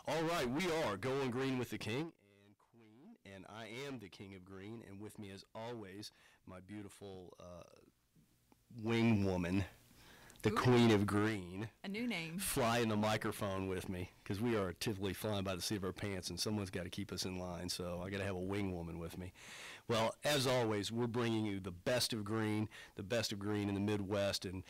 All right, we are Going Green with the King and Queen, and I am the King of Green, and with me, as always, my beautiful wing woman, the Queen of Green. A new name. Flying the microphone with me, because we are typically flying by the seat of our pants, and someone's got to keep us in line, so I got to have a wing woman with me. Well, as always, we're bringing you the best of green in the Midwest, and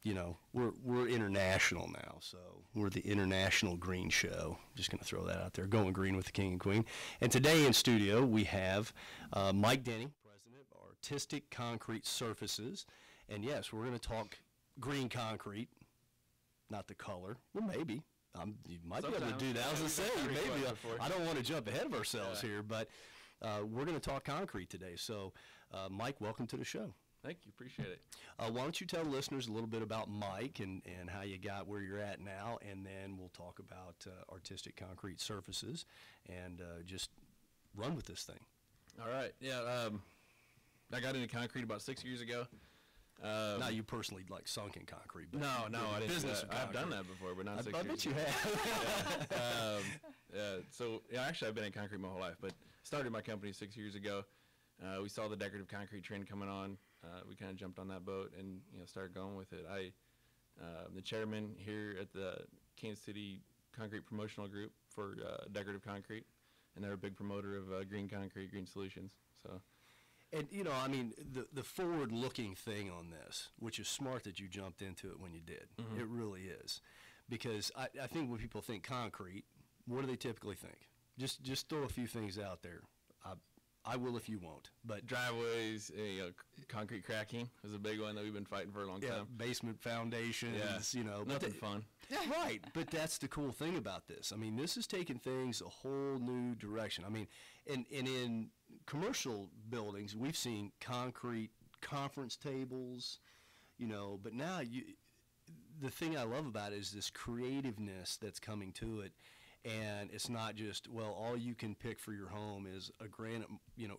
you know, we're international now, so we're the International Green Show. Just going to throw that out there, Going Green with the King and Queen. And today in studio, we have Mike Denny, president of Artistic Concrete Surfaces, and yes, we're going to talk green concrete, not the color. Well, maybe. You might be able to do that. I was going to say, maybe. I don't want to jump ahead of ourselves here, but we're going to talk concrete today. So, Mike, welcome to the show. Thank you. Appreciate it. Why don't you tell listeners a little bit about Mike and how you got where you're at now, and then we'll talk about Artistic Concrete Surfaces and just run with this thing. All right. Yeah. I got into concrete about 6 years ago. Not you personally, like sunk in concrete, but no, I didn't. Business I've done that before, but not 6 years. I bet you have. So actually, I've been in concrete my whole life, but started my company 6 years ago. We saw the decorative concrete trend coming on. We kind of jumped on that boat and started going with it. I'm the chairman here at the Kansas City Concrete Promotional Group for decorative concrete, and they're a big promoter of green concrete, green solutions. So. And, you know, I mean, the forward-looking thing on this, which is smart that you jumped into it when you did. Mm-hmm. It really is. Because I think when people think concrete, what do they typically think? Just throw a few things out there. I will if you won't. But driveways, concrete cracking is a big one that we've been fighting for a long time. Basement foundations, Nothing fun. Right, but that's the cool thing about this. I mean, this is taking things a whole new direction. I mean, and in commercial buildings, we've seen concrete conference tables, but now the thing I love about it is this creativeness that's coming to it. And it's not just, all you can pick for your home is a granite,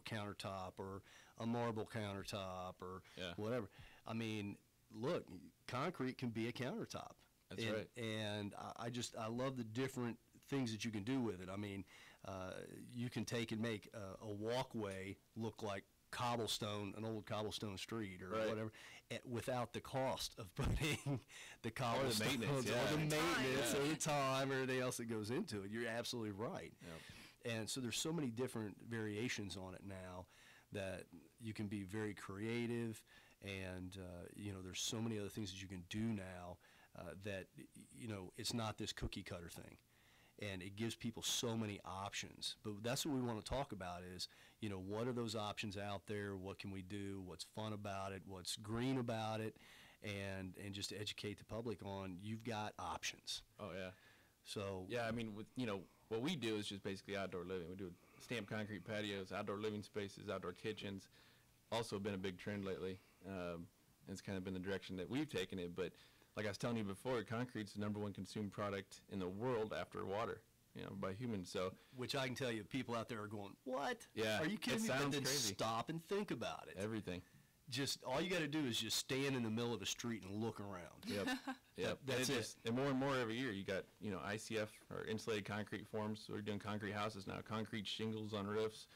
countertop or a marble countertop or whatever. I mean, look, concrete can be a countertop. That's right. And I love the different things that you can do with it. I mean, you can take and make a walkway look like an old cobblestone street or whatever, without the cost of putting the cobblestone or the maintenance or the time or everything else that goes into it. You're absolutely right. Yep. And so there's so many different variations on it now that you can be very creative, and there's so many other things that you can do now that it's not this cookie cutter thing. And it gives people so many options. But that's what we want to talk about is, what are those options out there? What can we do? What's fun about it? What's green about it? And just to educate the public on you've got options. Oh, yeah. So yeah, I mean, what we do is just basically outdoor living. We do stamped concrete patios, outdoor living spaces, outdoor kitchens. Also been a big trend lately. It's kind of been the direction that we've taken it. But like I was telling you before, concrete's the #1 consumed product in the world after water, by humans. So, which I can tell you, people out there are going, "What? Yeah, are you kidding me?" And then crazy. Stop and think about it. Everything. Just all you got to do is just stand in the middle of the street and look around. Yep. That's it. And more and more every year, you got ICF or insulated concrete forms. We're doing concrete houses now, concrete shingles on roofs,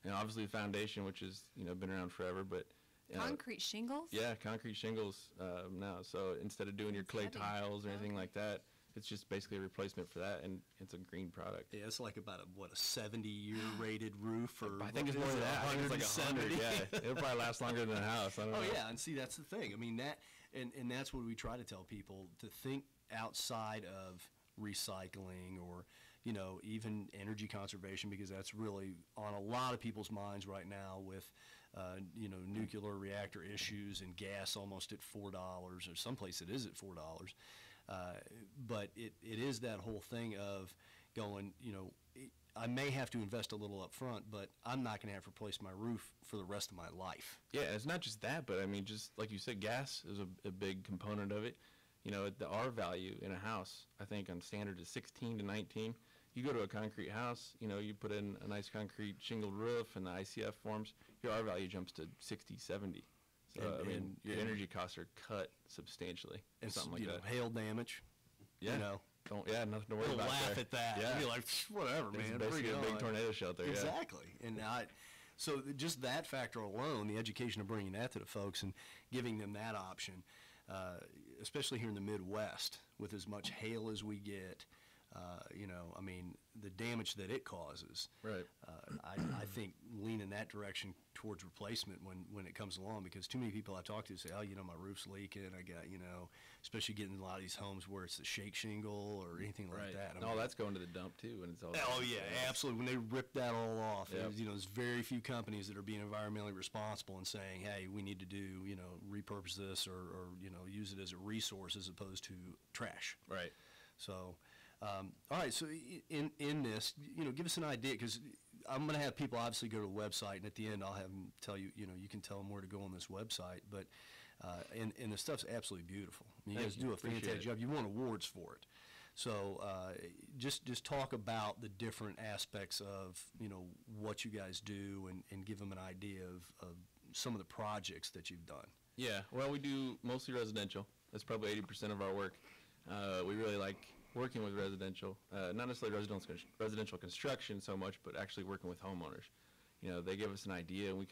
and obviously the foundation, which has been around forever, but. Concrete shingles? Yeah, concrete shingles now. So instead of doing your clay tiles or anything like that, it's just basically a replacement for that, and it's a green product. Yeah, it's like about a 70-year rated roof, or I think it's more than that. I think it's like 100. Yeah, it'll probably last longer than a house. I don't know. Yeah, and see, that's the thing. I mean, that and that's what we try to tell people, to think outside of recycling or even energy conservation, because that's really on a lot of people's minds right now with nuclear reactor issues and gas almost at $4, or someplace it is at $4. But it is that whole thing of going, I may have to invest a little up front, but I'm not going to have to replace my roof for the rest of my life. Yeah, it's not just that, but I mean, just like you said, gas is a big component of it. The R value in a house, I think on standard is 16 to 19. You go to a concrete house, you put in a nice concrete shingled roof and the ICF forms, your R value jumps to 60, 70. So, your energy costs are cut substantially. And something like that. Hail damage, nothing to worry They'll about laugh there. at that. Yeah. And be like, whatever, It's man. basically bring a it big on. tornado shelter. Exactly. And so just that factor alone, the education of bringing that to the folks and giving them that option, especially here in the Midwest, with as much hail as we get, I mean, the damage that it causes. Right. I think lean in that direction towards replacement when it comes along, because too many people I talk to say, oh, my roof's leaking. I got, especially getting a lot of these homes where it's the shake shingle or anything like that. No, that's going to the dump too, and it's all. Oh yeah, absolutely. When they rip that all off, Yep. there's very few companies that are being environmentally responsible and saying, hey, we need to do, repurpose this or use it as a resource as opposed to trash. Right. So, all right. So in this, give us an idea, because I'm going to have people obviously go to the website, and at the end I'll have them tell you, you can tell them where to go on this website. But and the stuff's absolutely beautiful. I mean, you guys do a fantastic job. You won awards for it. So just talk about the different aspects of what you guys do, and give them an idea of some of the projects that you've done. Yeah. Well, we do mostly residential. That's probably 80% of our work. We really like working with residential, not necessarily residential construction so much, but actually working with homeowners. They give us an idea, and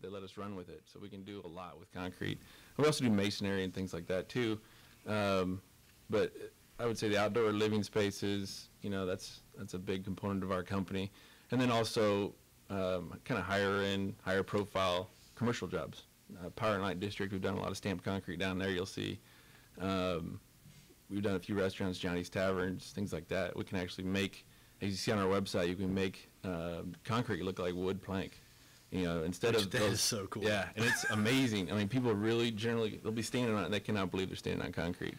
they let us run with it, so we can do a lot with concrete. We also do masonry and things like that too. But I would say the outdoor living spaces, that's a big component of our company. And then also kind of higher profile commercial jobs. Power and Light District, we've done a lot of stamped concrete down there, you'll see. We've done a few restaurants, Johnny's Taverns, things like that. We can actually make, as you see on our website, you can make concrete look like wood plank. Instead of that those, is so cool. Yeah, and it's amazing. I mean, people really generally, they'll be standing on it and they cannot believe they're standing on concrete.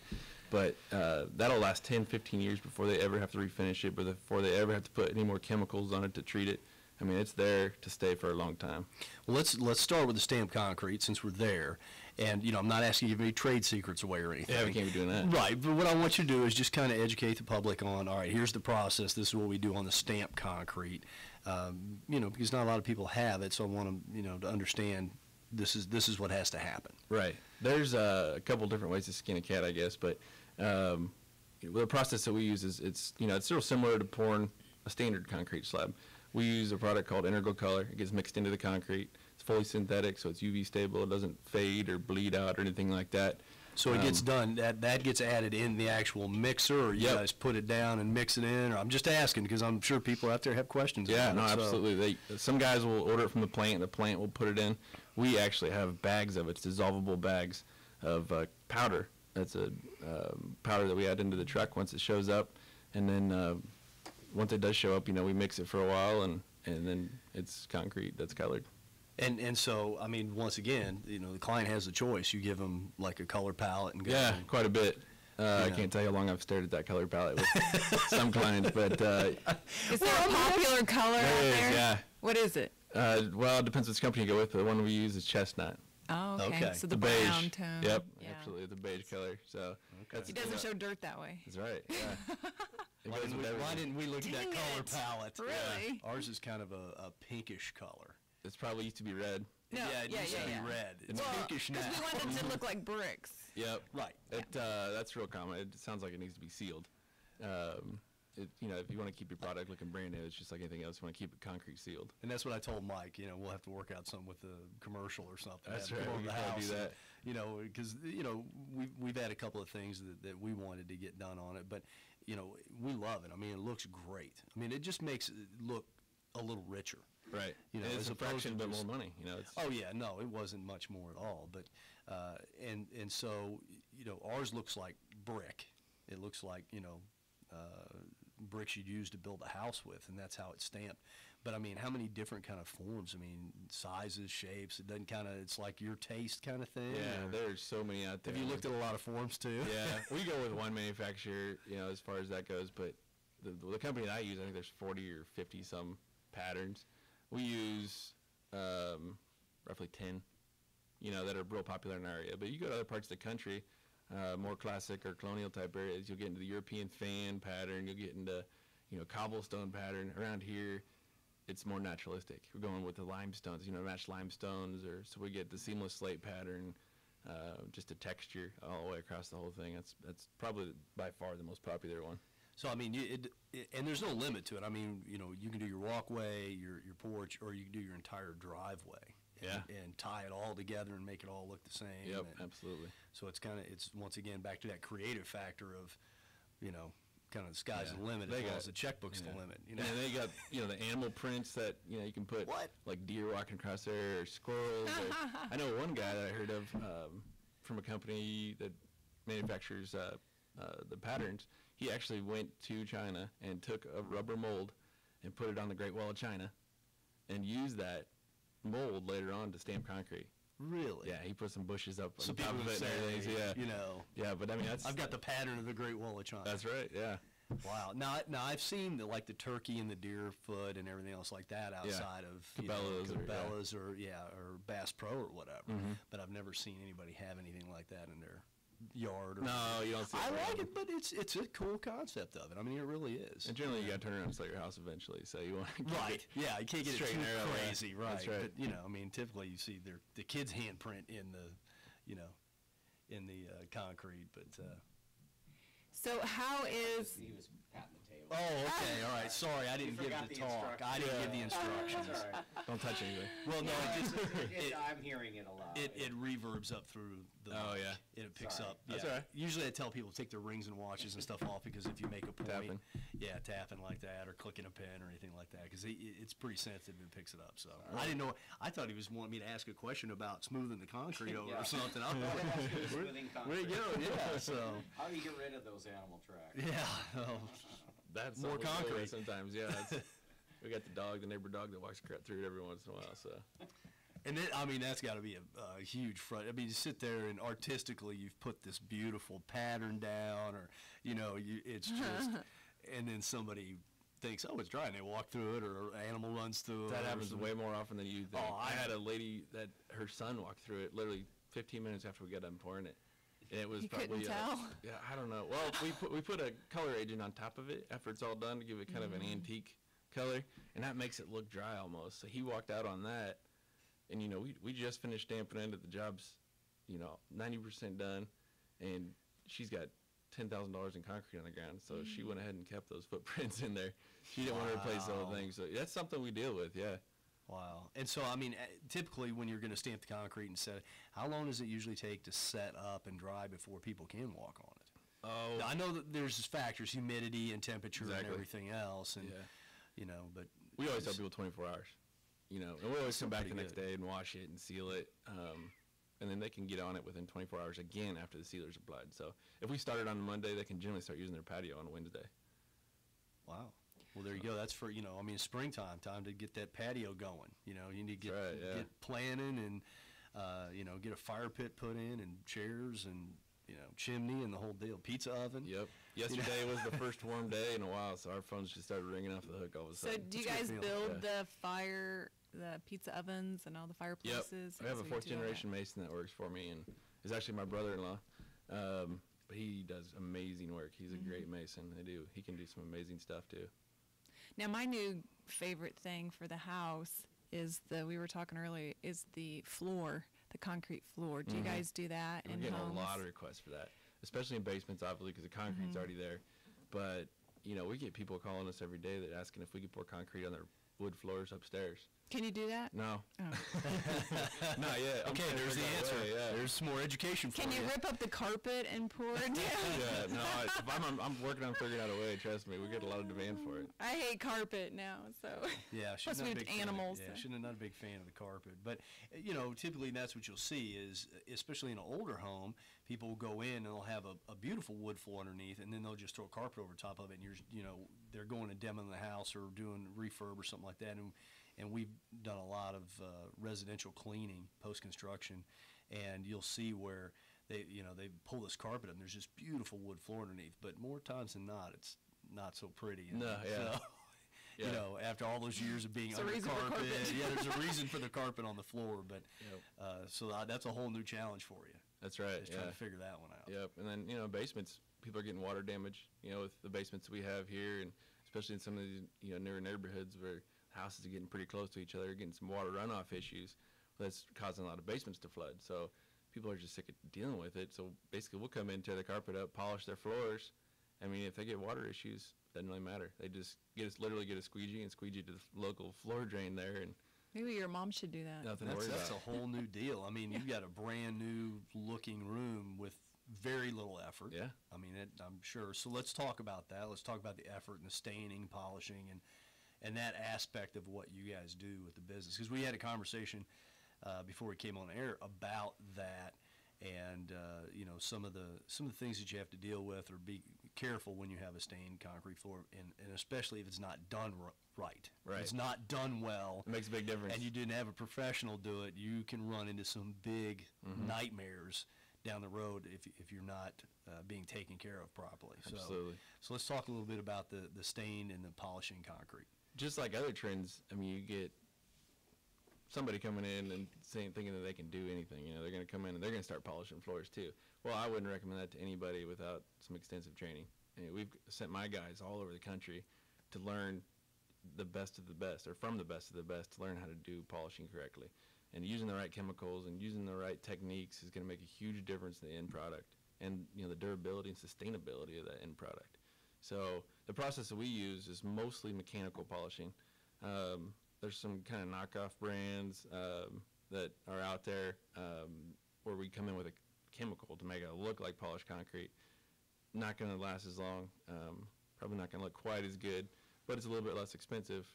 But that'll last 10, 15 years before they ever have to refinish it, before they ever have to put any more chemicals on it to treat it. I mean, it's there to stay for a long time. Well, let's start with the stamped concrete, since we're there. And, I'm not asking you to give any trade secrets away or anything. Yeah, we can't be doing that. Right, but what I want you to do is just kind of educate the public on, all right, here's the process. This is what we do on the stamped concrete. Because not a lot of people have it, so I want them, to understand this is what has to happen. Right. There's a couple different ways to skin a cat, I guess, but the process that we use is it's still similar to pouring a standard concrete slab. We use a product called Integral Color. It gets mixed into the concrete. It's fully synthetic, so it's UV stable. It doesn't fade or bleed out or anything like that. So it gets done, that gets added in the actual mixer, or you guys put it down and mix it in? Or I'm just asking because I'm sure people out there have questions about it. Absolutely. Some guys will order it from the plant will put it in. We actually have bags of it. It's dissolvable bags of powder. That's a powder that we add into the truck once it shows up. And then once it does show up, we mix it for a while, and then it's concrete that's colored. And so, I mean, once again, the client has a choice. You give them like a color palette and go. Yeah, quite a bit. I can't tell you how long I've stared at that color palette with some clients, but is there a popular color out there? Yeah. What is it? Well, it depends which company you go with, but the one we use is chestnut. Oh, okay. So the beige. brown tone. Yep, Yeah. absolutely, the beige color. So It doesn't show dirt that way. That's right. Yeah. Why didn't we look at that Dang color it. palette? Really? Yeah. Ours is kind of a pinkish color. It's probably used to be red. No, it used to be red. It's pinkish now. Because we want them to look like bricks. Yep. Right. That's real common. It sounds like it needs to be sealed. If you want to keep your product looking brand new, it's just like anything else. You want to keep it concrete sealed. And that's what I told Mike. We'll have to work out something with the commercial or something. That's Have right. to go We to the can house. do that. Because we've had a couple of things that we wanted to get done on it, but we love it. I mean, it looks great. I mean, it just makes it look a little richer. Right. And it's as a opposed fraction to bit just- more money. Oh yeah, no, it wasn't much more at all. But and so ours looks like brick. It looks like bricks you'd use to build a house with, and that's how it's stamped. But I mean, how many different kind of forms? I mean, sizes, shapes. It doesn't it's like your taste kind of thing. Yeah, or- there's so many out there. Have you looked at a lot of forms too? Yeah, we go with one manufacturer, as far as that goes. But the company that I use, I think there's 40 or 50 some patterns. We use roughly 10, that are real popular in our area. But you go to other parts of the country, more classic or colonial type areas, you'll get into the European fan pattern. You'll get into, cobblestone pattern. Around here, it's more naturalistic. We're going with the limestones, matched limestones, so we get the seamless slate pattern. just a texture all the way across the whole thing. That's probably by far the most popular one. So I mean, and there's no limit to it. I mean, you can do your walkway, your porch, or you can do your entire driveway. And tie it all together and make it all look the same. Yep, and absolutely. So it's once again back to that creative factor of, kind of the sky's the limit as well as the checkbook's the limit. And they got the animal prints that you can put like deer walking across there or squirrels. I know one guy that I heard of from a company that manufactures the patterns. He actually went to China and took a rubber mold and put it on the Great Wall of China and used that mold later on to stamp concrete. Really? Yeah, he put some bushes up so on top of it and everything. Yeah, but I mean I've got the pattern of the Great Wall of China. That's right. Yeah. Wow. Now I've seen the turkey and the deer foot and everything else like that outside of Cabela's or Bass Pro or whatever. But I've never seen anybody have anything like that in their yard. No, you don't see it. I like it, but it's a cool concept of it. I mean, it really is. And generally, you got to turn around and sell your house eventually, so you want to Yeah, you can't get it too crazy, right? That's right. But I mean, typically you see the kids' handprint in the, in the concrete. But so how is? He was patting the table. Oh, okay, all right. Sorry, I didn't give the talk. I didn't give the instructions. That's all right. Don't touch anything. Well, no, I'm hearing it a lot. it reverbs up through the mic, and it picks Sorry. up. That's yeah. all right. Usually I tell people to take their rings and watches and stuff off because if you make a point, tapping like that or clicking a pen or anything like that, because it's pretty sensitive and picks it up. So I didn't know. I thought he was wanting me to ask a question about smoothing the concrete over or something. I thought, Smoothing where you concrete. go? Yeah. So How do you get rid of those animal tracks? yeah. That's More something we do concrete. sometimes. Yeah, we got the neighbor dog that walks through it every once in a while. So. And then, I mean, that's got to be a huge front. I mean, you sit there and artistically you've put this beautiful pattern down, or it's just, and then somebody thinks, oh, it's dry, and they walk through it, or an animal runs through it. That happens way more often than you think. Oh, I had a lady that her son walked through it literally 15 minutes after we got done pouring it. And it was You probably couldn't tell? Yeah, I don't know. Well, we put a color agent on top of it after it's all done to give it kind of an antique color, and that makes it look dry almost. So he walked out on that, and we just finished stamping it. The job's 90% done, and she's got $10,000 in concrete on the ground. So she went ahead and kept those footprints in there. She didn't want to replace the whole thing. So that's something we deal with. Yeah. Wow. And so, I mean, typically when you're going to stamp the concrete and set it, how long does it usually take to set up and dry before people can walk on it? Oh. Now, I know that there's factors, humidity and temperature and Exactly. everything else, and but We always tell people 24 hours. And we always come back the pretty next good. day and wash it and seal it. And then they can get on it within 24 hours again after the sealer's applied. So if we started on Monday, they can generally start using their patio on Wednesday. Wow. Well, there you go. That's for, I mean, springtime, time to get that patio going. You need to get planning and, get a fire pit put in and chairs and, chimney and the whole deal. Pizza oven. Yep. Yesterday was the first warm day in a while, so our phones just started ringing off the hook all of a So sudden. do you That's guys a good feeling. build the pizza ovens and all the fireplaces? I have a So you fourth do all that? generation mason that works for me, and is actually my brother-in-law. But he does amazing work. He's a great mason. He can do some amazing stuff too. Now, my new favorite thing for the house is we were talking earlier, is the floor, the concrete floor. Do you guys do that We're in getting homes? a lot of requests for that, especially in basements, obviously, because the concrete's already there. But, we get people calling us every day that asking if we could pour concrete on their wood floors upstairs. Can you do that? No. Oh. Not yet. Okay, there's the answer. There's some more education for Can you you. rip up the carpet and pour it down? Yeah, no, I'm working on figuring out a way. Trust me, we get a lot of demand for it. I hate carpet now, so. Yeah, she's Plus not we a have big fan of- animals, Yeah, so. she's not a big fan of the carpet. But, typically that's what you'll see is, especially in an older home, people will go in and they'll have a beautiful wood floor underneath, and then they'll just throw a carpet over top of it, and they're going and demoing the house or doing refurb or something like that. And we've done a lot of residential cleaning post-construction, and you'll see where they pull this carpet up and there's just beautiful wood floor underneath. But more times than not, it's not so pretty. No, yeah. So, after all those years of being There's a under reason for carpet, carpet. there's a reason for the carpet on the floor. But Yep. so that's a whole new challenge for you. That's right. Just trying to figure that one out. Yep. And then, basements, people are getting water damage, with the basements we have here, and especially in some of these, newer neighborhoods where houses are getting pretty close to each other, getting some water runoff issues. That's causing a lot of basements to flood. So people are just sick of dealing with it. So basically, we'll come in, tear the carpet up, polish their floors. I mean, if they get water issues, doesn't really matter. They just literally get a squeegee and squeegee to the local floor drain there, and Maybe your mom should do that. nothing to worry That's about. a whole new deal. I mean, you've got a brand new looking room with very little effort. Yeah. I mean, I'm sure. So let's talk about that. Let's talk about the effort and the staining, polishing, and that aspect of what you guys do with the business. Because we had a conversation before we came on air about that, and you know, some of the things that you have to deal with, or be careful when you have a stained concrete floor, and especially if it's not done right. Right. If it's not done well, It makes a big difference. and you didn't have a professional do it, you can run into some big nightmares down the road if you're not being taken care of properly. Absolutely. So let's talk a little bit about the stain and the polishing concrete. Just like other trends, I mean, you get somebody coming in and thinking that they can do anything. You know, they're going to come in and they're going to start polishing floors too. Well, I wouldn't recommend that to anybody without some extensive training. You know, we've sent my guys all over the country to learn the best of the best, or from the best of the best, to learn how to do polishing correctly. And using the right chemicals and using the right techniques is going to make a huge difference in the end product, and you know, the durability and sustainability of that end product. So the process that we use is mostly mechanical polishing. There's some kind of knockoff brands that are out there where we come in with a chemical to make it look like polished concrete. Not going to last as long, probably not going to look quite as good, but it's a little bit less expensive.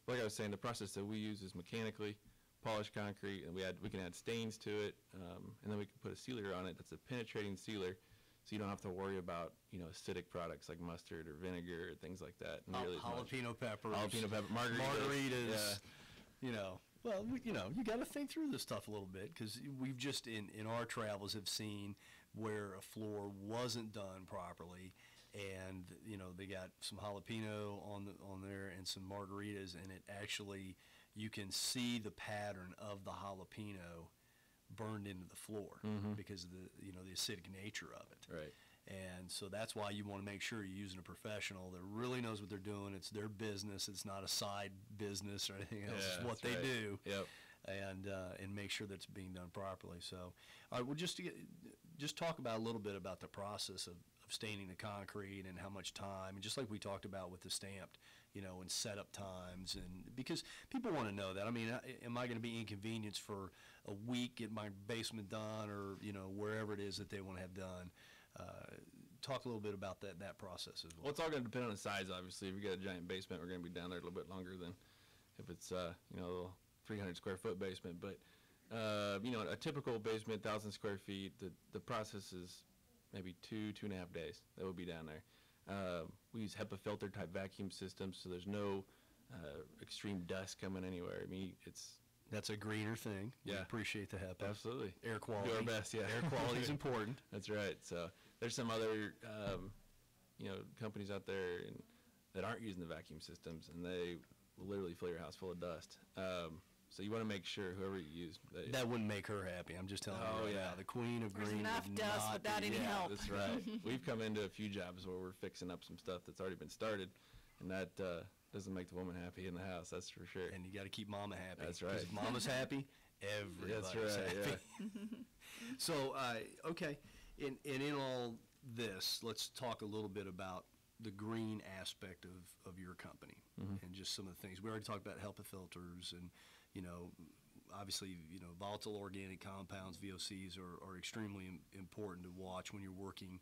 Like I was saying, the process that we use is mechanically polished concrete, and we can add stains to it, and then we can put a sealer on it that's a penetrating sealer, so you don't have to worry about, you know, acidic products like mustard or vinegar or things like that. Nearly as much. Jalapeno peppers, Jalapeno pepper, margaritas. you know. Well, you know, you got to think through this stuff a little bit, because we've just in our travels have seen where a floor wasn't done properly, and you know, they got some jalapeno on there and some margaritas, and it actually, you can see the pattern of the jalapeno burned into the floor because of the, you know, the acidic nature of it. Right. And so that's why you want to make sure you're using a professional that really knows what they're doing. It's their business. It's not a side business or anything else. Yeah, It's what that's they right. do. Yep. And make sure that's being done properly. So, all right, well, just talk about a little bit about the process of staining the concrete and how much time, and just like we talked about with the stamped, you know, and setup times, and because people want to know that. I mean, am I going to be inconvenienced for a week, get my basement done, or, you know, wherever it is that they want to have done? Talk a little bit about that process as Well, well. it's all going to depend on the size, obviously. If you got a giant basement, we're going to be down there a little bit longer than if it's, you know, a little 300 square foot basement. But, you know, a typical basement, 1,000 square feet, the process is maybe 2.5 days that we'll be down there. We use HEPA filter type vacuum systems, so there's no extreme dust coming anywhere. I mean, That's a greener thing. We Yeah. appreciate the HEPA. absolutely Air quality. do our best. Yeah, Air quality is important. That's right. So there's some other, you know, companies out there that aren't using the vacuum systems, and they will literally fill your house full of dust. So you want to make sure whoever you use. That wouldn't make her happy. I'm just telling Oh, you right yeah. now. The queen of There's green enough would dust not without be- any yeah. help. That's right. We've come into a few jobs where we're fixing up some stuff that's already been started, and that doesn't make the woman happy in the house. That's for sure. And you got to keep mama happy. That's 'Cause right. if mama's happy, everybody's That's right. happy. Yeah. So, okay, in all this, let's talk a little bit about the green aspect of your company and just some of the things. We already talked about HEPA filters, and, you know, obviously, you know, volatile organic compounds, VOCs, are extremely important to watch when you're working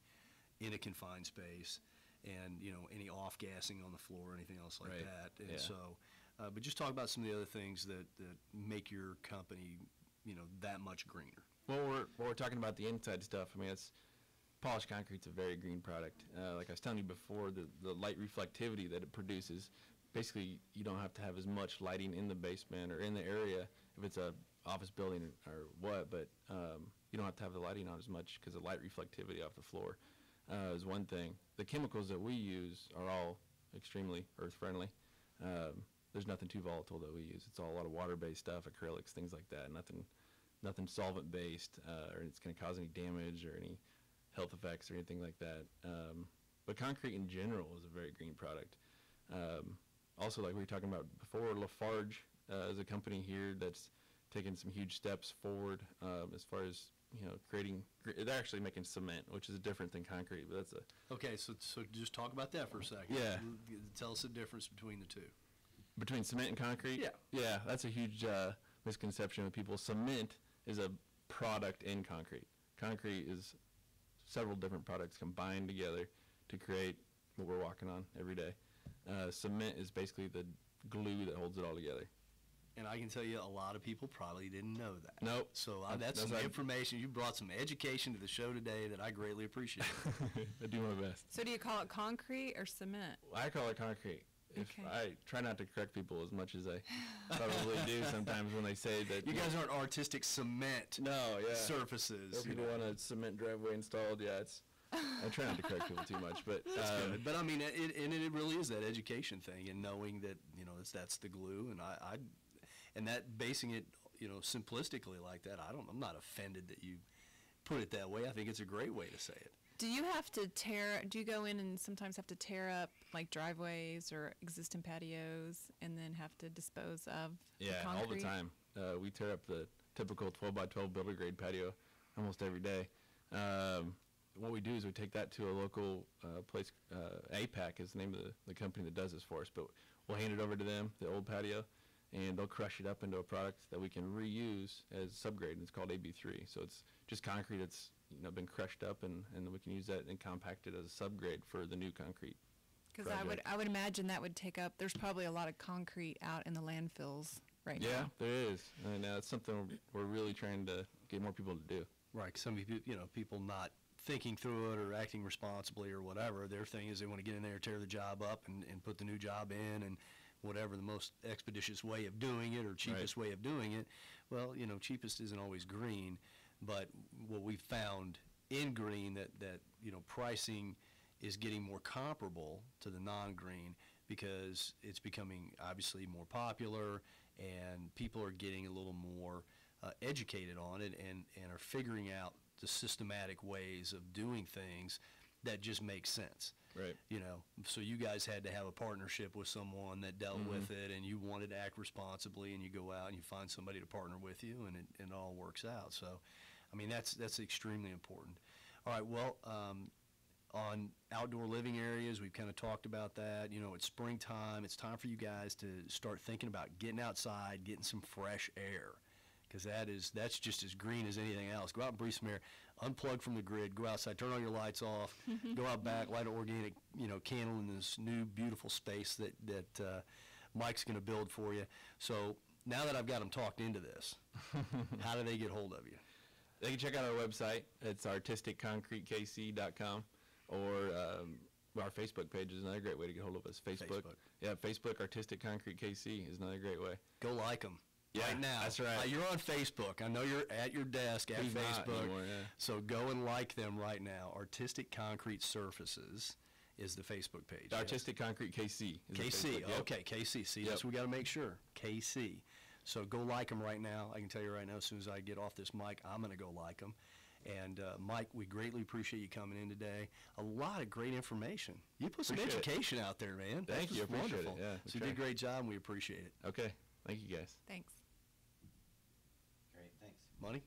in a confined space, and, you know, any off-gassing on the floor or anything else like Right. that. And Yeah. so, but just talk about some of the other things that make your company, you know, that much greener. Well, we're talking about the inside stuff. I mean, polished concrete's a very green product. Like I was telling you before, the light reflectivity that it produces, basically you don't have to have as much lighting in the basement or in the area if it's a office building or what, but you don't have to have the lighting on as much because of light reflectivity off the floor is one thing. The chemicals that we use are all extremely earth friendly. There's nothing too volatile that we use. It's all a lot of water-based stuff, acrylics, things like that. Nothing solvent-based, or it's going to cause any damage or any health effects or anything like that. But concrete in general is a very green product. Also, like we were talking about before, Lafarge is a company here that's taken some huge steps forward as far as they're actually making cement, which is different than concrete, but that's Okay, so just talk about that for a second. Yeah. Tell us the difference between the two. between cement and concrete. Yeah, that's a huge misconception with people. Cement is a product in concrete. Concrete is several different products combined together to create what we're walking on every day. Cement is basically the glue that holds it all together. And I can tell you, a lot of people probably didn't know that. Nope. So that's some information. You brought some education to the show today that I greatly appreciate. I do my best. So do you call it concrete or cement? I call it concrete. Okay. I try not to correct people as much as I probably do sometimes when they say that. You guys aren't artistic cement surfaces. Or people want a cement driveway installed. Yeah, I try not to correct people too much, but But I mean, it really is that education thing, and knowing that that's the glue, and that basing it simplistically like that. I'm not offended that you put it that way. I think it's a great way to say it. Do you go in and sometimes have to tear up like driveways or existing patios and then have to dispose of the concrete? All the time. We tear up the typical 12 by 12 builder grade patio almost every day. What we do is we take that to a local place. APAC is the name of the company that does this for us, but we'll hand it over to them, the old patio, and they'll crush it up into a product that we can reuse as subgrade, and it's called AB3. So it's just concrete that's been crushed up, and we can use that and compact it as a subgrade for the new concrete. Because I would imagine that would take up. There's probably a lot of concrete out in the landfills right now. Yeah, there is, and it's something we're really trying to get more people to do. Right. 'Cause some people, people not thinking through it or acting responsibly or whatever. Their thing is they want to get in there, tear the job up, and put the new job in, and whatever the most expeditious way of doing it or cheapest way of doing it. Well, cheapest isn't always green, but what we've found in green that pricing is getting more comparable to the non-green because it's becoming obviously more popular and people are getting a little more educated on it and are figuring out the systematic ways of doing things that just make sense. Right. So you guys had to have a partnership with someone that dealt with it, and you wanted to act responsibly, and you go out and you find somebody to partner with you, and it all works out. So, I mean, that's extremely important. All right, well, on outdoor living areas, we've kind of talked about that. It's springtime. It's time for you guys to start thinking about getting outside, getting some fresh air, because that's just as green as anything else. Go out and breathe some air. Unplug from the grid. Go outside. Turn all your lights off. Go out back. Light an organic, candle in this new beautiful space that Mike's going to build for you. So now that I've got them talked into this, how do they get hold of you? They can check out our website. It's artisticconcretekc.com, or our Facebook page is another great way to get hold of us. Facebook. Yeah, Facebook Artistic Concrete KC is another great way. Go like them. Yeah, right now. That's right. You're on Facebook. I know you're at your desk at He's not Facebook. anymore, yeah. So go and like them right now. Artistic Concrete Surfaces is the Facebook page. Artistic Concrete KC. Is KC. the Facebook, yep. Okay, KC. See, Yep. that's what we got to make sure. KC. So go like them right now. I can tell you right now, as soon as I get off this mic, I'm going to go like them. And Mike, we greatly appreciate you coming in today. A lot of great information. You put some Appreciate it. education out there, man. Thank you. Appreciate it. Wonderful. Yeah, So you did a great job, and we appreciate it. Okay. Thank you, guys. Thanks. Great, thanks. Money?